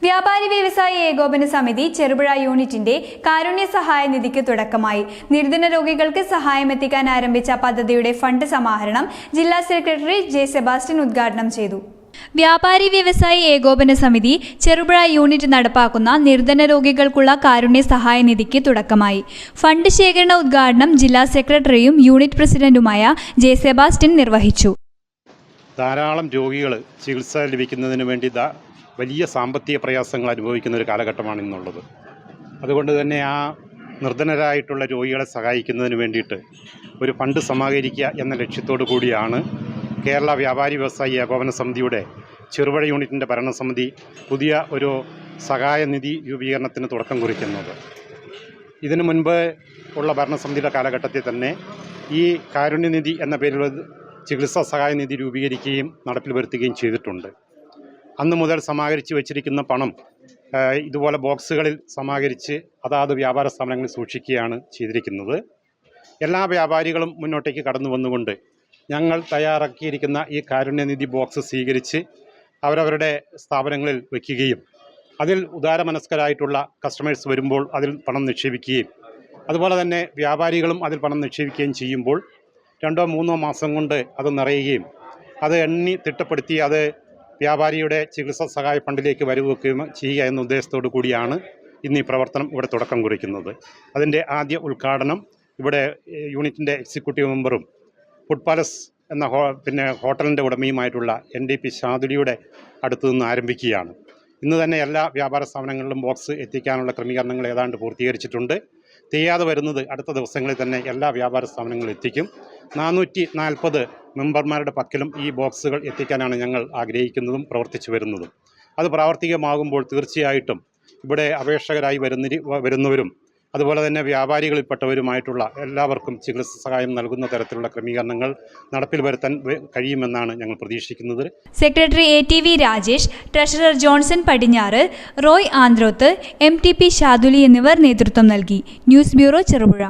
വ്യാപാരി വ്യവസായി ഏകോപന സമിതി ചെറുപുഴ യൂണിറ്റിന്റെ കാരുണ്യ സഹായ നിധിക്ക് തുടക്കമായി. നിർധന രോഗികൾക്ക് സഹായമെത്തിക്കാൻ ആരംഭിച്ച പദ്ധതിയുടെ ഫണ്ട് സമാഹരണം ജില്ലാ സെക്രട്ടറി ജെ സെബാസ്റ്റ്യൻ ഉദ്ഘാടനം ചെയ്തു. വ്യാപാരി വ്യവസായി ഏകോപന സമിതി ചെറുപുഴ യൂണിറ്റ് നടപ്പാക്കുന്ന നിർധന രോഗികൾക്കുള്ള കാരുണ്യ സഹായ നിധിക്ക് തുടക്കമായി. ഫണ്ട് ശേഖരണ ഉദ്ഘാടനം ജില്ലാ സെക്രട്ടറിയും യൂണിറ്റ് പ്രസിഡന്റുമായ ജെ സെബാസ്റ്റ്യൻ നിർവഹിച്ചു. ധാരാളം രോഗികൾ ചികിത്സ ലഭിക്കുന്നതിന് വേണ്ടി വലിയ സാമ്പത്തിക പ്രയാസങ്ങൾ അനുഭവിക്കുന്ന ഒരു കാലഘട്ടമാണ് ഇന്നുള്ളത്. അതുകൊണ്ട് തന്നെ ആ നിർധനരായിട്ടുള്ള രോഗികളെ സഹായിക്കുന്നതിന് വേണ്ടിയിട്ട് ഒരു ഫണ്ട് സമാഹരിക്കുക എന്ന ലക്ഷ്യത്തോടു കൂടിയാണ് കേരള വ്യാപാരി വ്യവസായി ഏകോപന സമിതിയുടെ ചെറുപുഴ യൂണിറ്റിൻ്റെ ഭരണസമിതി പുതിയ ഒരു സഹായനിധി രൂപീകരണത്തിന് തുടക്കം കുറിക്കുന്നത്. ഇതിനു മുൻപ് ഉള്ള ഭരണസമിതിയുടെ കാലഘട്ടത്തിൽ തന്നെ ഈ കാരുണ്യനിധി എന്ന പേരിലുള്ള ചികിത്സാ സഹായനിധി രൂപീകരിക്കുകയും നടപ്പിൽ വരുത്തുകയും ചെയ്തിട്ടുണ്ട്. അന്ന് മുതൽ സമാഹരിച്ച് വച്ചിരിക്കുന്ന പണം ഇതുപോലെ ബോക്സുകളിൽ സമാഹരിച്ച് അതാത് വ്യാപാര സ്ഥാപനങ്ങളിൽ സൂക്ഷിക്കുകയാണ് ചെയ്തിരിക്കുന്നത്. എല്ലാ വ്യാപാരികളും മുന്നോട്ടേക്ക് കടന്നു വന്നുകൊണ്ട് ഞങ്ങൾ തയ്യാറാക്കിയിരിക്കുന്ന ഈ കാരുണ്യനിധി ബോക്സ് സ്വീകരിച്ച് അവരവരുടെ സ്ഥാപനങ്ങളിൽ വയ്ക്കുകയും അതിൽ ഉദാരമനസ്കരായിട്ടുള്ള കസ്റ്റമേഴ്സ് വരുമ്പോൾ അതിൽ പണം നിക്ഷേപിക്കുകയും അതുപോലെ തന്നെ വ്യാപാരികളും അതിൽ പണം നിക്ഷേപിക്കുകയും ചെയ്യുമ്പോൾ 2-3 മാസം കൊണ്ട് അത് നിറയുകയും അത് എണ്ണി തിട്ടപ്പെടുത്തി അത് വ്യാപാരിയുടെ ചികിത്സാ സഹായ ഫണ്ടിലേക്ക് വരവെക്കുകയും ചെയ്യുക എന്ന ഉദ്ദേശത്തോടു കൂടിയാണ് ഇന്ന് ഈ പ്രവർത്തനം ഇവിടെ തുടക്കം കുറിക്കുന്നത്. അതിൻ്റെ ആദ്യ ഉദ്ഘാടനം ഇവിടെ യൂണിറ്റിൻ്റെ എക്സിക്യൂട്ടീവ് മെമ്പറും ഫുഡ് പാലസ് എന്ന ഹോട്ടലിൻ്റെ ഉടമയുമായിട്ടുള്ള NDP ഷാദുലിയുടെ അടുത്തു നിന്ന് ആരംഭിക്കുകയാണ്. ഇന്ന് തന്നെ എല്ലാ വ്യാപാര സ്ഥാപനങ്ങളിലും ബോക്സ് എത്തിക്കാനുള്ള ക്രമീകരണങ്ങൾ ഏതാണ്ട് പൂർത്തീകരിച്ചിട്ടുണ്ട്. ചെയ്യാതെ വരുന്നത് അടുത്ത ദിവസങ്ങളിൽ തന്നെ എല്ലാ വ്യാപാര സ്ഥാപനങ്ങളും എത്തിക്കും. 440 മെമ്പർമാരുടെ പക്കലും ഈ ബോക്സുകൾ എത്തിക്കാനാണ് ഞങ്ങൾ ആഗ്രഹിക്കുന്നതും പ്രവർത്തിച്ചു വരുന്നതും. അത് പ്രാവർത്തികമാകുമ്പോൾ തീർച്ചയായിട്ടും ഇവിടെ അപേക്ഷകരായി വരുന്നവരും അതുപോലെ തന്നെ വ്യാപാരികളിൽപ്പെട്ടവരുമായിട്ടുള്ള എല്ലാവർക്കും ചികിത്സ സഹായം നൽകുന്ന തരത്തിലുള്ള ക്രമീകരണങ്ങൾ നടപ്പിൽ വരുത്താൻ കഴിയുമെന്നാണ് ഞങ്ങൾ പ്രതീക്ഷിക്കുന്നത്. Secretary ATV Rajesh, treasurer Johnson പടിഞ്ഞാറ്, റോയ് ആന്ത്രോത്ത്, MTP ഷാദുലി എന്നിവർ നേതൃത്വം നൽകി. News bureau, Cherupuzha.